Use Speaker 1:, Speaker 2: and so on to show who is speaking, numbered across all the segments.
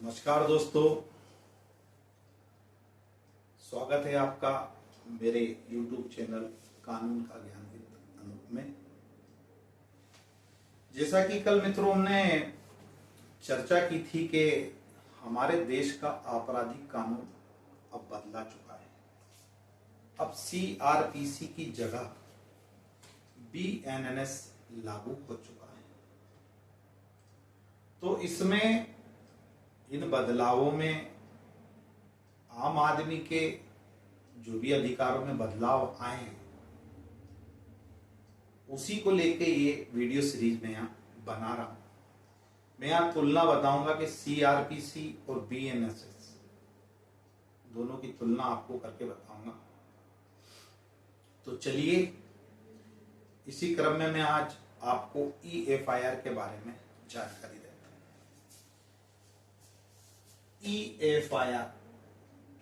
Speaker 1: नमस्कार दोस्तों, स्वागत है आपका मेरे YouTube चैनल कानून का ज्ञान विद अनूप में। जैसा कि कल मित्रों हमने चर्चा की थी कि हमारे देश का आपराधिक कानून अब बदला चुका है। अब CRPC की जगह BNNS लागू हो चुका है। तो इसमें इन बदलावों में आम आदमी के जो भी अधिकारों में बदलाव आए हैं उसी को लेके ये वीडियो सीरीज में यहाँ बना रहा हूं। मैं यहाँ तुलना बताऊंगा कि CRPC और BNSS दोनों की तुलना आपको करके बताऊंगा। तो चलिए इसी क्रम में मैं आज आपको EFIR के बारे में जानकारी देता हूं। EFIR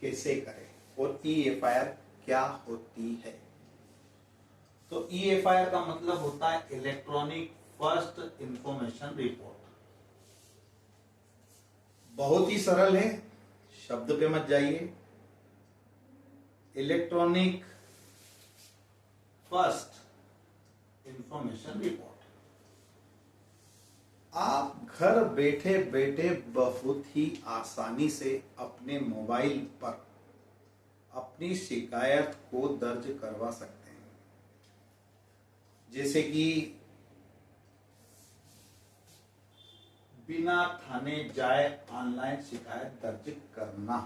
Speaker 1: कैसे करें और EFIR क्या होती है? तो EFIR का मतलब होता है इलेक्ट्रॉनिक फर्स्ट इंफॉर्मेशन रिपोर्ट। बहुत ही सरल है, शब्द पे मत जाइए। Electronic first information report. आप घर बैठे बैठे बहुत ही आसानी से अपने मोबाइल पर अपनी शिकायत को दर्ज करवा सकते हैं। जैसे कि बिना थाने जाए ऑनलाइन शिकायत दर्ज करना,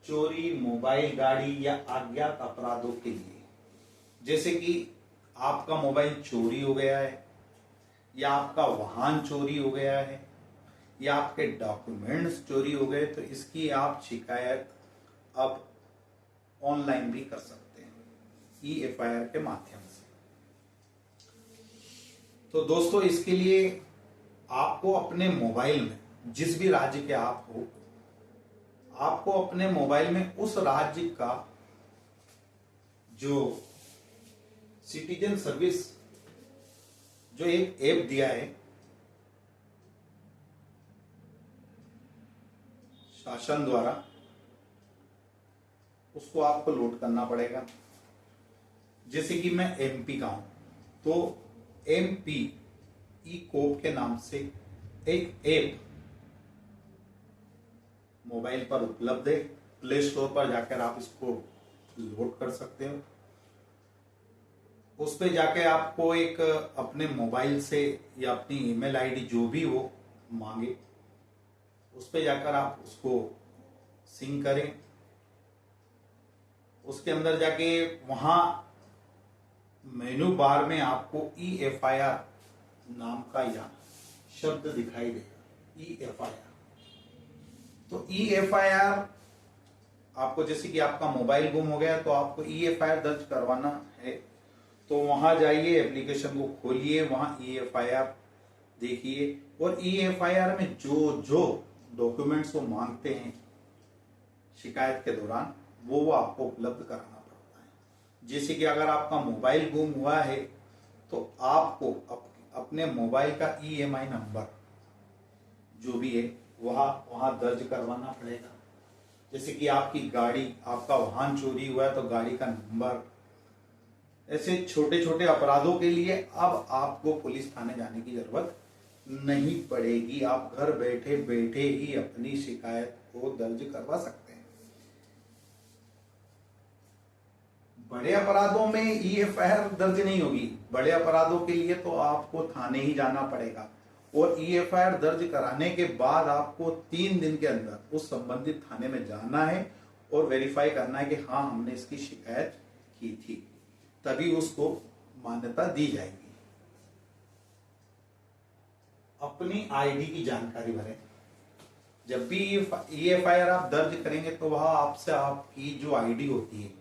Speaker 1: चोरी, मोबाइल, गाड़ी या अज्ञात अपराधों के लिए। जैसे कि आपका मोबाइल चोरी हो गया है या आपका वाहन चोरी हो गया है या आपके डॉक्यूमेंट्स चोरी हो गए, तो इसकी आप शिकायत अब ऑनलाइन भी कर सकते हैं EFIR के माध्यम से। तो दोस्तों इसके लिए आपको अपने मोबाइल में, जिस भी राज्य के आप हो, आपको अपने मोबाइल में उस राज्य का जो सिटीजन सर्विस जो एक ऐप दिया है शासन द्वारा, उसको आपको लोड करना पड़ेगा। जैसे कि मैं MP का हूं तो MP ई-कोप के नाम से एक ऐप मोबाइल पर उपलब्ध है। प्ले स्टोर पर जाकर आप इसको लोड कर सकते हो। उस पे जाके आपको एक अपने मोबाइल से या अपनी ईमेल आईडी जो भी वो मांगे, उस पे जाकर आप उसको सिंक करें। उसके अंदर जाके वहां मेनू बार में आपको EFIR नाम का या शब्द दिखाई देगा, EFIR। तो EFIR आपको, जैसे कि आपका मोबाइल गुम हो गया तो आपको EFIR दर्ज करवाना है, तो वहां जाइए, एप्लीकेशन को खोलिए, वहां EFIR देखिए और EFIR में जो जो डॉक्यूमेंट्स वो मांगते हैं शिकायत के दौरान वो आपको उपलब्ध कराना पड़ता है। जैसे कि अगर आपका मोबाइल गुम हुआ है तो आपको अपने मोबाइल का EMI नंबर जो भी है वहां दर्ज करवाना पड़ेगा। जैसे कि आपकी गाड़ी, आपका वाहन चोरी हुआ है तो गाड़ी का नंबर। ऐसे छोटे छोटे अपराधों के लिए अब आपको पुलिस थाने जाने की जरूरत नहीं पड़ेगी। आप घर बैठे बैठे ही अपनी शिकायत को दर्ज करवा सकते हैं। बड़े अपराधों में EFIR दर्ज नहीं होगी। बड़े अपराधों के लिए तो आपको थाने ही जाना पड़ेगा और EFIR दर्ज कराने के बाद आपको 3 दिन के अंदर उस संबंधित थाने में जाना है और वेरीफाई करना है कि हाँ हमने इसकी शिकायत की थी, तभी उसको मान्यता दी जाएगी। अपनी आईडी की जानकारी भरें। जब भी EFIR आप दर्ज करेंगे तो वह आपसे आपकी जो आईडी होती है,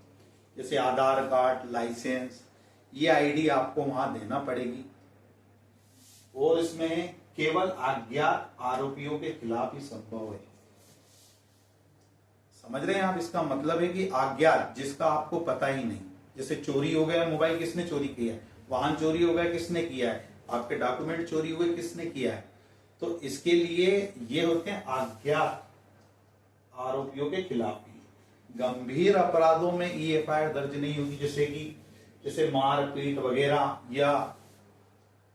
Speaker 1: जैसे आधार कार्ड, लाइसेंस, ये आईडी आपको वहां देना पड़ेगी। और इसमें केवल अज्ञात आरोपियों के खिलाफ ही संभव है। समझ रहे हैं आप? इसका मतलब है कि अज्ञात, जिसका आपको पता ही नहीं। जैसे चोरी हो गया मोबाइल, किसने चोरी किया है? वाहन चोरी हो गया, किसने किया है? आपके डॉक्यूमेंट चोरी हुए, किसने किया है? तो इसके लिए ये होते हैं अज्ञात आरोपियों के खिलाफ भी। गंभीर अपराधों में EFIR दर्ज नहीं होगी, जैसे मारपीट वगैरह या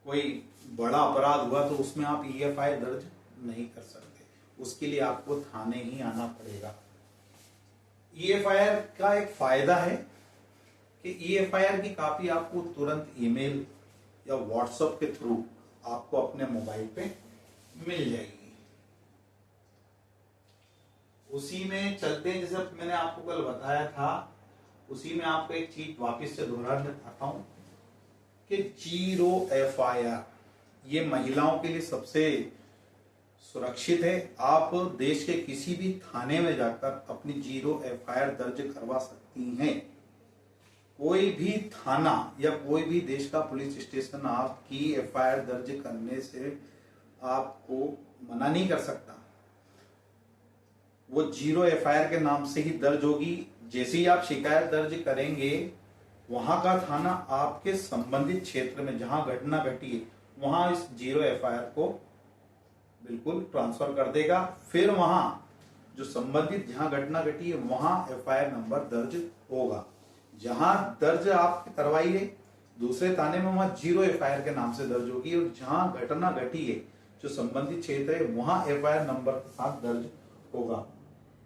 Speaker 1: कोई बड़ा अपराध हुआ तो उसमें आप EFIR दर्ज नहीं कर सकते, उसके लिए आपको थाने ही आना पड़ेगा। EFIR का एक फायदा है कि EFIR की कॉपी आपको तुरंत ईमेल या व्हाट्सएप के थ्रू आपको अपने मोबाइल पे मिल जाएगी। उसी में चलते हैं, जैसे मैंने आपको कल बताया था, उसी में आपको एक चीज वापस से दोहराना चाहता हूं कि 0 FIR ये महिलाओं के लिए सबसे सुरक्षित है। आप देश के किसी भी थाने में जाकर अपनी 0 FIR दर्ज करवा सकती हैं। कोई भी थाना या कोई भी देश का पुलिस स्टेशन आपकी FIR दर्ज करने से आपको मना नहीं कर सकता। वो 0 FIR के नाम से ही दर्ज होगी। जैसे ही आप शिकायत दर्ज करेंगे, वहां का थाना आपके संबंधित क्षेत्र में जहां घटना घटी है वहां इस 0 FIR को बिल्कुल ट्रांसफर कर देगा। फिर वहां जो संबंधित जहां घटना घटी है वहां FIR नंबर दर्ज होगा। जहां दर्ज आप करवाई है दूसरे थाने में, वहां 0 FIR के नाम से दर्ज होगी, और जहां घटना घटी है जो संबंधित क्षेत्र है वहां FIR नंबर के साथ दर्ज होगा।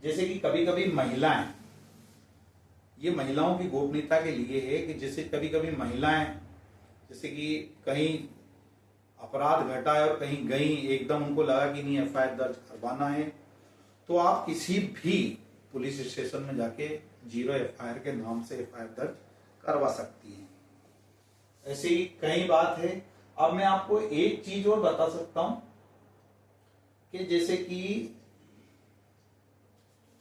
Speaker 1: जैसे कि कभी कभी महिलाएं, ये महिलाओं की गोपनीयता के लिए है कि जैसे कभी कभी महिलाएं जैसे कि कहीं अपराध घटा है और कहीं गई, एकदम उनको लगा कि नहीं FIR दर्ज करवाना है, तो आप किसी भी पुलिस स्टेशन में जाके 0 FIR के नाम से FIR दर्ज करवा सकती है। ऐसे ही कई बात है। अब मैं आपको एक चीज और बता सकता हूं कि जैसे कि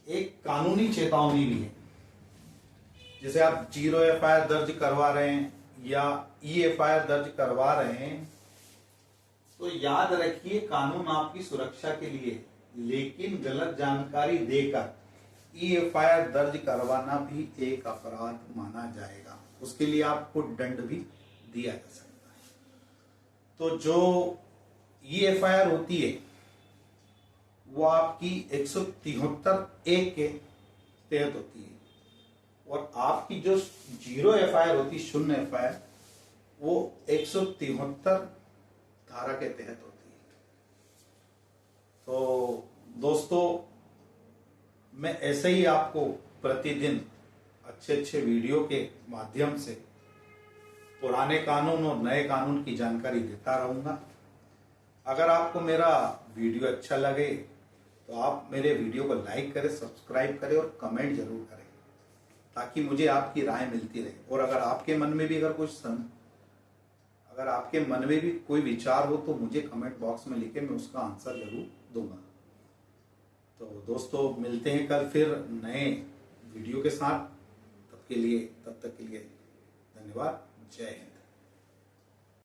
Speaker 1: एक कानूनी चेतावनी भी है। जैसे आप 0 FIR दर्ज करवा रहे हैं या EFIR दर्ज करवा रहे हैं, तो याद रखिए कानून आपकी सुरक्षा के लिए, लेकिन गलत जानकारी देकर EFIR दर्ज करवाना भी एक अपराध माना जाएगा। उसके लिए आपको दंड भी दिया जा सकता है। तो जो EFIR होती है वो आपकी 173(1) के तहत होती है, और आपकी जो 0 FIR होती है, शून्य FIR, वो 173 धारा के तहत होती है। तो दोस्तों, मैं ऐसे ही आपको प्रतिदिन अच्छे अच्छे वीडियो के माध्यम से पुराने कानून और नए कानून की जानकारी देता रहूंगा। अगर आपको मेरा वीडियो अच्छा लगे तो आप मेरे वीडियो को लाइक करें, सब्सक्राइब करें और कमेंट जरूर करें, ताकि मुझे आपकी राय मिलती रहे। और अगर आपके मन में भी अगर आपके मन में भी कोई विचार हो तो मुझे कमेंट बॉक्स में लिखे, मैं उसका आंसर जरूर दूंगा। तो दोस्तों, मिलते हैं कल फिर नए वीडियो के साथ। तब तक के लिए धन्यवाद। जय हिंद।